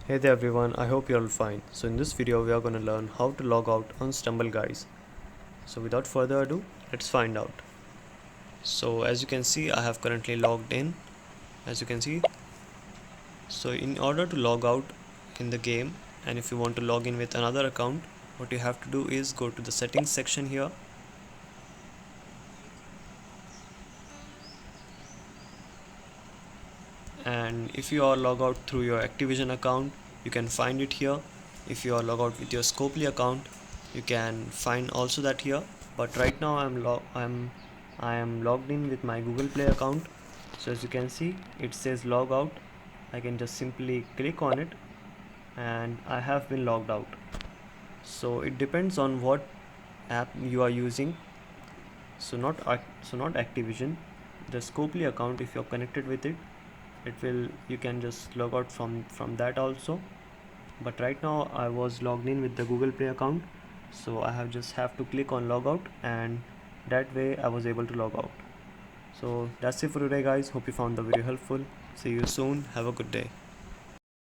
Hey there everyone, I hope you're all fine. So in this video we are going to learn how to log out on Stumble guys. So without further ado, let's find out. So as you can see, I have currently logged in, as you can see. So in order to log out in the game, and if you want to log in with another account, what you have to do is go to the settings section here, and if you are logged out through your Activision account, you can find it here. If you are logged out with your Scopely account, you can find also that here. But right now I am logged in with my Google Play account. So as you can see, it says log out. I can just simply click on it and I have been logged out. So it depends on what app you are using. So not Activision, the Scopely account. If you're connected with it, you can just log out from that also. But right now I was logged in with the Google Play account, so I have to click on logout, and that way I was able to log out. So that's it for today guys. Hope you found the video helpful. See you soon. Have a good day.